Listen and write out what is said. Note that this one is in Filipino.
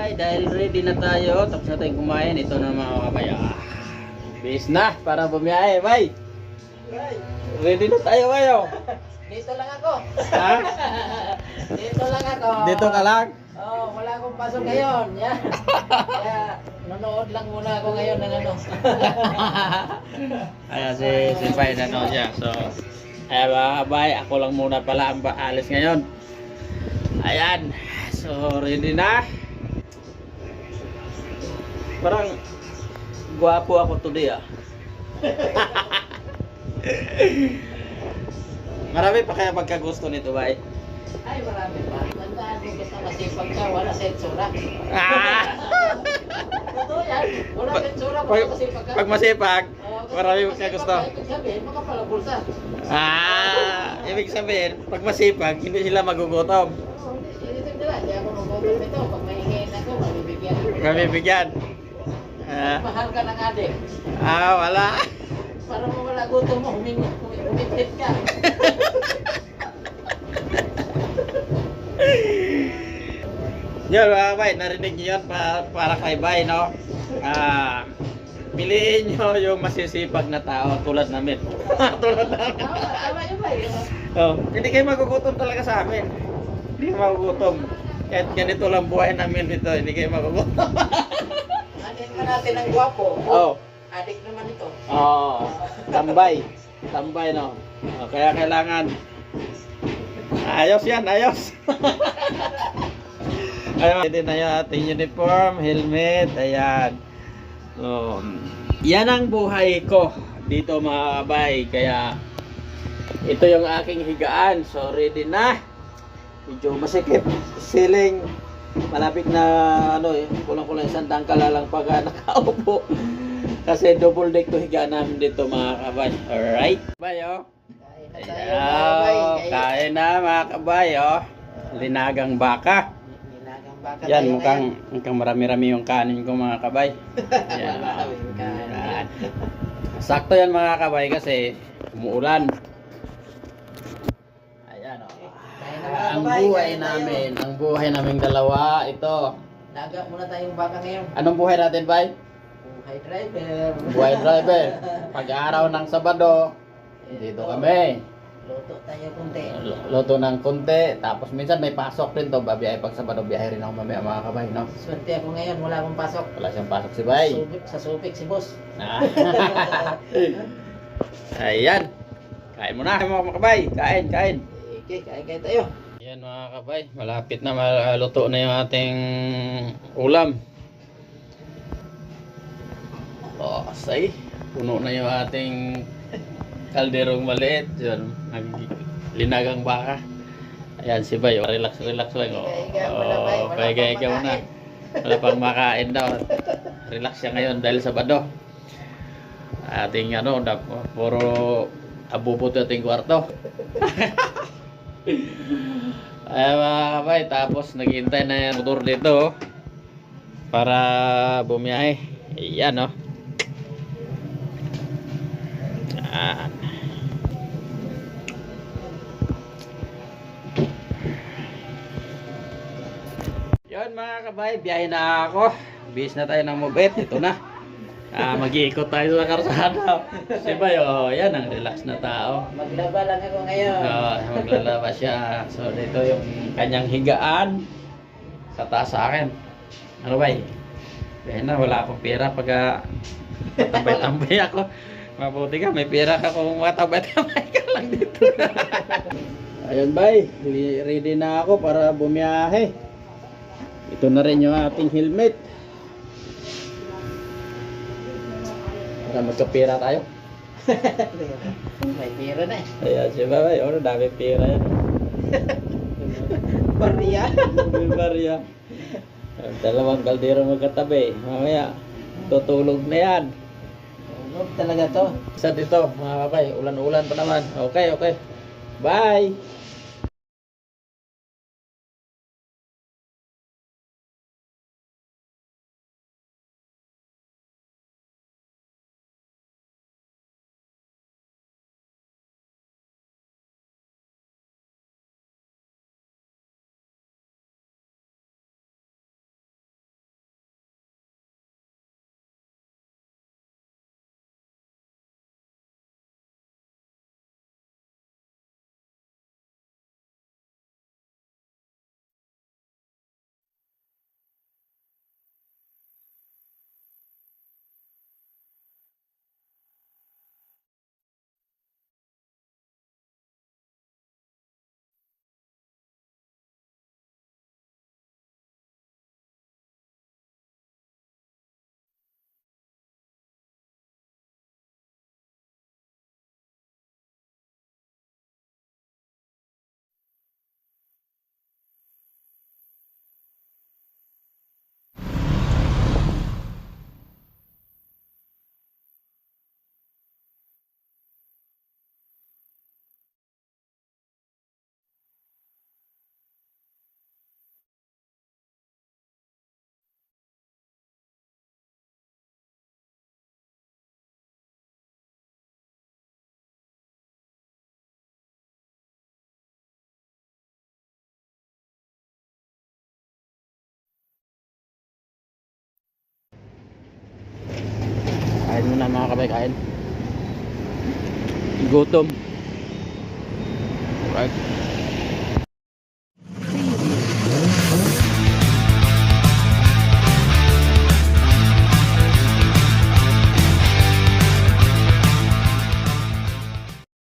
kabay, dahil ready na tayo, tapos na tayong kumain. Ito na mga kabay. Bis na para bumiyahe, bay. Ready na tayo, bayo. Dito lang ako. Ha? Dito lang ako. Dito ka lang? Oh, wala akong pasok ngayon. Yan. Kaya nanonood lang muna ako ngayon ng ano. Ayan si Bay na siya. So, ayan mga kabay, ako lang muna pala ang alis ngayon. Ayan. So, ready na. Parang gwapo ako today Marami pa kaya pagkagusto nito, Bay? Ay, marami pa. Tandaan mo basta masipag ka, wala sensura. Totoo yan. Wala sensura, wala masipag ka. Pag masipag, marami pagkagusto. Ibig sabihin, makapalabulsa. Ibig sabihin, pag masipag, hindi sila magugutom. Oo, hindi nila. Hindi ako magugutom ito. Pag mahingin ako, mabibigyan. Mabibigyan. Mahal ka ng adik. Wala. Para mawala gutom mo, humipit ka. Yun mga kabay, narinig niyo yun para kay Bay, no? Piliin nyo yung masisipag na tao tulad namin. Tulad namin. Tama yun ba yun? Hindi kayo magugutom talaga sa amin. Hindi kayo magugutom. Kahit ganito lang buhay namin dito, hindi kayo magugutom. Anin ka natin ang gwapo. Adik naman ito. Tambay. Tambay, no? Kaya kailangan ayos yan, ayos. Ayan, din na yung ating uniform, helmet, ayan. Yan ang buhay ko dito mga kabay. Kaya ito yung aking higaan. So ready na. Medyo masikip. Ceiling. Malapit na kulang-kulang isang dangkala lang pag nakaupo. Kasi double deck to higaan namin dito mga kabay. Alright. Bayo. Kain na mga kabay. Linagang baka. Yan, mukhang marami-rami yung kanin ko mga kabay. Yan. Sakto yan mga kabay kasi umuulan. Ayan ang buhay naming dalawa, ito. Laga muna tayong baka ngayon. Anong buhay natin, bay? Buhay driver. Buhay driver. Pag-araw ng Sabado, dito kami. Luto tayo kunti. Luto ng kunti. Tapos minsan may pasok rin to. Babiyahe pag Sabado, biyahe rin ako mamaya mga kabay, no? Swerte ako ngayon, wala akong pasok. Wala siyang pasok si bay. Sa supik si boss. Ayan. Kain mo na mga kabay. Kain. Okay, kain tayo. Ayan mga kabay. Malapit na maluto na yung ating ulam. Say. Puno na yung ating kalderong maliit. Yun. Linagang baka. Ayan si Bay. Relax lang. Kaya muna. Wala pang makain daw. Relax siya ngayon dahil Sabado. Ating puro abubuto ating kwarto. Ayan mga kabay. Tapos naghihintay na yung motor dito para bumiyahe. Ayan Yan mga kabay, biyahe na ako. Bis na tayo ng mobet. Ito na. Mag-iikot tayo sa karsada. Si Bay, yan ang relax na tao. Maglaba lang ako ngayon. Maglalaba siya. So dito yung kanyang higaan. Sa taas sa akin. Ano Bay? Biyahe na, wala akong pera pag tambay-tambay ako. Mabuti ka, may pera ka kung matambay-tambay ka lang dito. Ayun Bay, ready na ako para bumiyahe. Ito na rin yung ating helmet. Para magkapira tayo. May pira na eh. Ayan si Bay, dami pira yan. Barya. Barya. Dalawang kaldero magkatabi. Mamaya, tutulog na yan. Tulog talaga to. Isa dito, mga kabay. Ulan-ulan pa naman. Okay. Bye! Kain muna mga kabay, kain. Gutom. Alright.